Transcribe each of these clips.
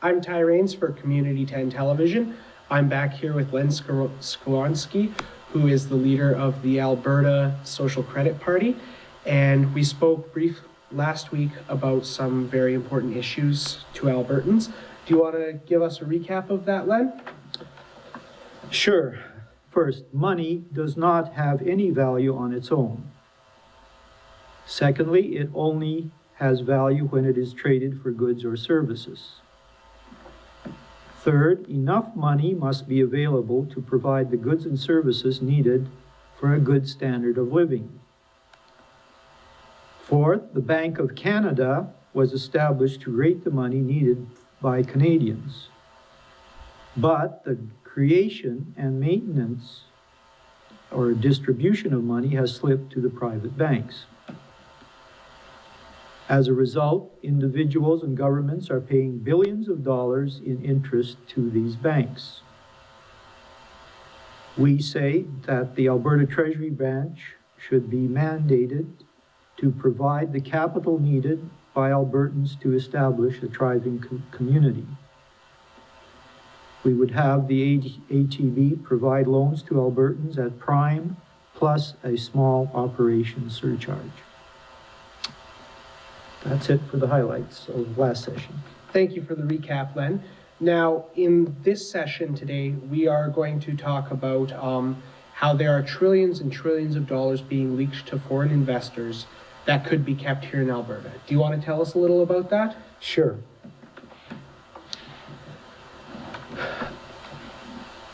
I'm Ty Rains for Community 10 Television. I'm back here with Len Skowronski, who is the leader of the Alberta Social Credit Party. And we spoke briefly last week about some very important issues to Albertans. Do you want to give us a recap of that, Len? Sure. First, money does not have any value on its own. Secondly, it only has value when it is traded for goods or services. Third, enough money must be available to provide the goods and services needed for a good standard of living. Fourth, the Bank of Canada was established to rate the money needed by Canadians. But the creation and maintenance or distribution of money has slipped to the private banks. As a result, individuals and governments are paying billions of dollars in interest to these banks. We say that the Alberta Treasury Branch should be mandated to provide the capital needed by Albertans to establish a thriving community. We would have the ATB provide loans to Albertans at prime plus a small operation surcharge. That's it for the highlights of last session. Thank you for the recap, Len. Now, in this session today, we are going to talk about how there are trillions and trillions of dollars being leaked to foreign investors that could be kept here in Alberta. Do you want to tell us a little about that? Sure.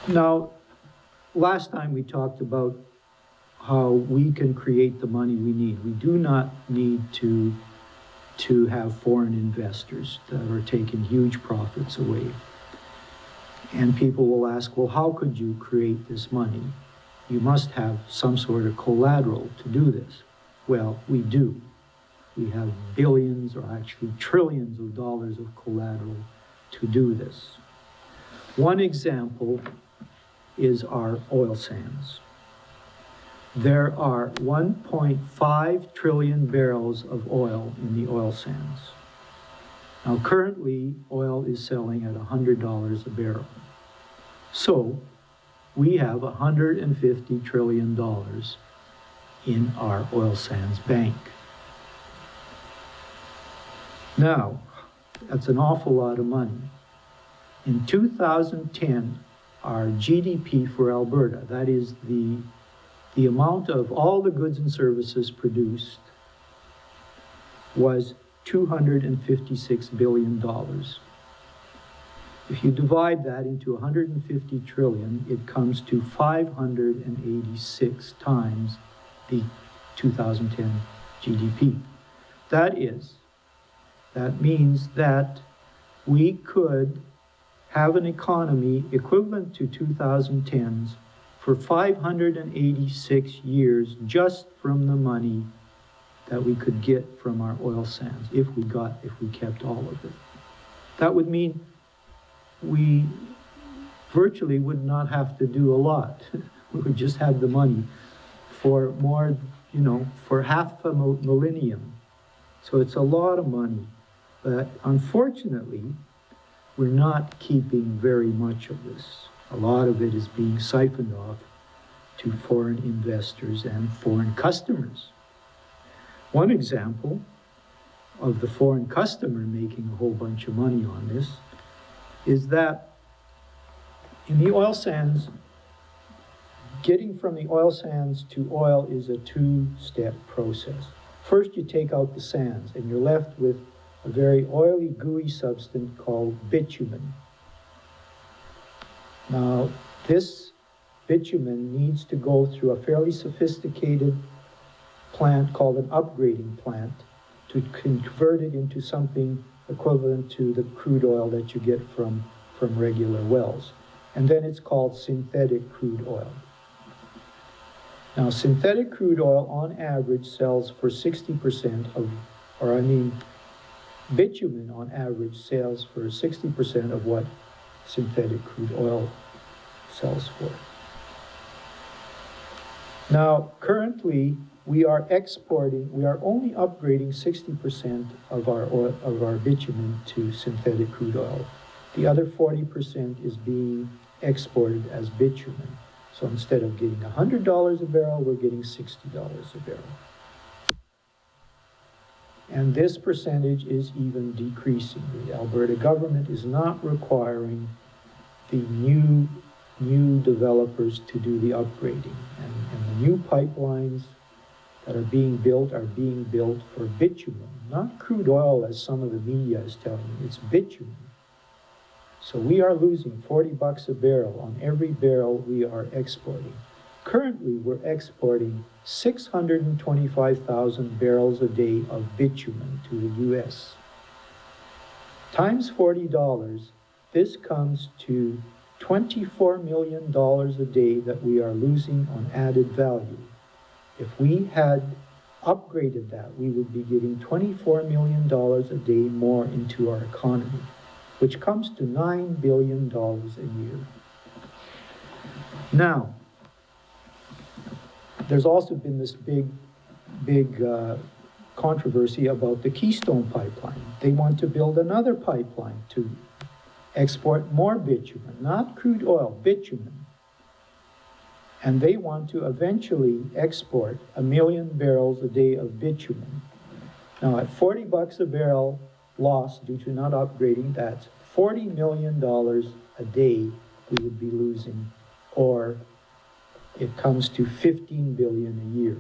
Now, last time we talked about how we can create the money we need. We do not need to have foreign investors that are taking huge profits away. And people will ask, well, how could you create this money? You must have some sort of collateral to do this. Well, we do. We have billions or actually trillions of dollars of collateral to do this. One example is our oil sands. There are 1.5 trillion barrels of oil in the oil sands. Now, currently, oil is selling at $100 a barrel. So, we have $150 trillion in our oil sands bank. Now, that's an awful lot of money. In 2010, our GDP for Alberta, that is the amount of all the goods and services produced, was $256 billion. If you divide that into 150 trillion, it comes to 586 times the 2010 GDP. That means that we could have an economy equivalent to 2010's for 586 years just from the money that we could get from our oil sands if we kept all of it. That would mean we virtually would not have to do a lot. We would just have the money for more, for half a millennium. So it's a lot of money. But unfortunately, we're not keeping very much of this. A lot of it is being siphoned off to foreign investors and foreign customers. One example of the foreign customer making a whole bunch of money on this is that in the oil sands, getting from the oil sands to oil is a two-step process. First, you take out the sands, and you're left with a very oily, gooey substance called bitumen. Now, this bitumen needs to go through a fairly sophisticated plant called an upgrading plant to convert it into something equivalent to the crude oil that you get from regular wells. And then it's called synthetic crude oil. Now, synthetic crude oil on average sells for 60% bitumen on average sells for 60% of what synthetic crude oil sells for. Now, currently, we are only upgrading 60% of our bitumen to synthetic crude oil. The other 40% is being exported as bitumen. So instead of getting $100 a barrel, we're getting $60 a barrel. And this percentage is even decreasing. The Alberta government is not requiring the new developers to do the upgrading. And the new pipelines that are being built for bitumen, not crude oil as some of the media is telling you, it's bitumen. So we are losing 40 bucks a barrel on every barrel we are exporting. Currently, we're exporting 625,000 barrels a day of bitumen to the US. Times $40, this comes to $24 million a day that we are losing on added value. If we had upgraded that, we would be getting $24 million a day more into our economy, which comes to $9 billion a year. Now, there's also been this big controversy about the Keystone pipeline. They want to build another pipeline to export more bitumen, not crude oil, bitumen. And they want to eventually export 1 million barrels a day of bitumen. Now, at 40 bucks a barrel loss due to not upgrading, that's $40 million a day we would be losing, or it comes to 15 billion a year.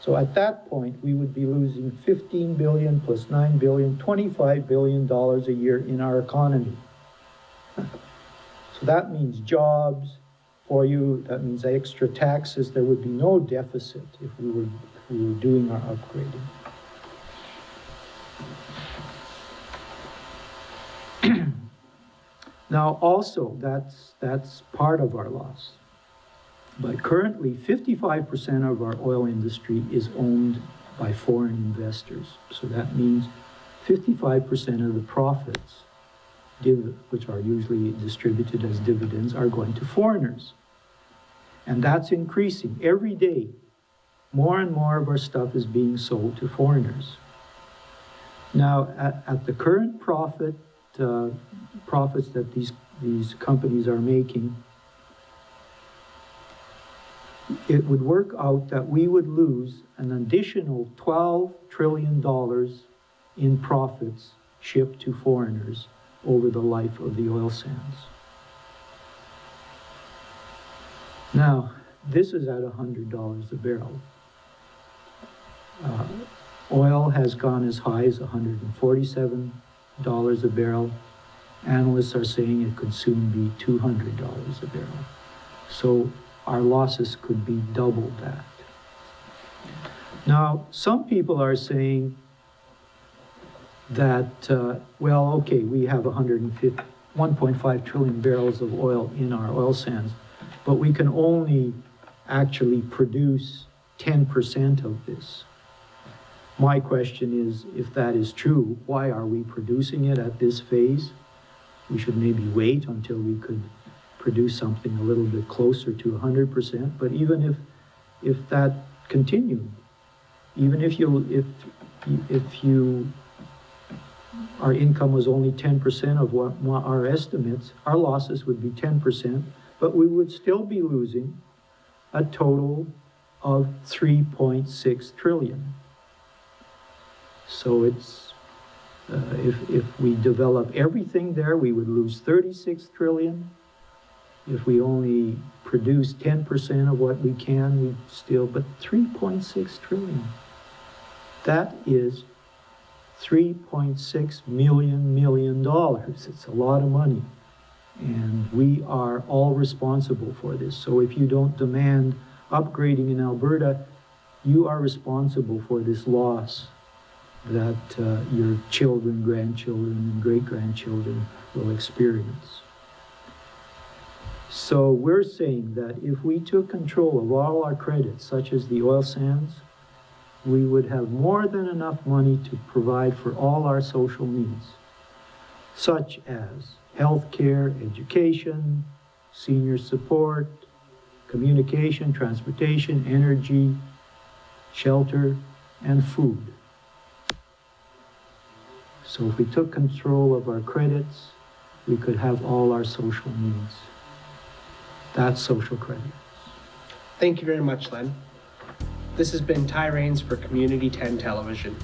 So at that point, we would be losing 15 billion plus 9 billion, $25 billion a year in our economy. So that means jobs for you, that means extra taxes. There would be no deficit if we were doing our upgrading. Now also, that's part of our loss. But currently, 55% of our oil industry is owned by foreign investors. So that means 55% of the profits, which are usually distributed as dividends, are going to foreigners. And that's increasing. Every day, more and more of our stuff is being sold to foreigners. Now, at the current profits that these companies are making, it would work out that we would lose an additional $12 trillion in profits shipped to foreigners over the life of the oil sands. Now, this is at $100 a barrel. Oil has gone as high as $147 a barrel. Analysts are saying it could soon be $200 a barrel. So our losses could be double that. Now, some people are saying that, well, okay, we have 1.5 trillion barrels of oil in our oil sands, but we can only actually produce 10% of this. My question is, if that is true, why are we producing it at this phase? We should maybe wait until we could produce something a little bit closer to 100%. But even if that continued, even if our income was only 10% of what our estimates, our losses would be 10%, but we would still be losing a total of 3.6 trillion. So it's, if we develop everything there, we would lose 36 trillion. If we only produce 10% of what we can, we still, but 3.6 trillion. That is $3.6 million. It's a lot of money. And we are all responsible for this. So if you don't demand upgrading in Alberta, you are responsible for this loss that your children, grandchildren, and great-grandchildren will experience. So we're saying that if we took control of all our credits, such as the oil sands, we would have more than enough money to provide for all our social needs, such as health care, education, senior support, communication, transportation, energy, shelter, and food. So if we took control of our credits, we could have all our social needs. That's social credit. Thank you very much, Len. This has been Ty Raines for Community 10 Television.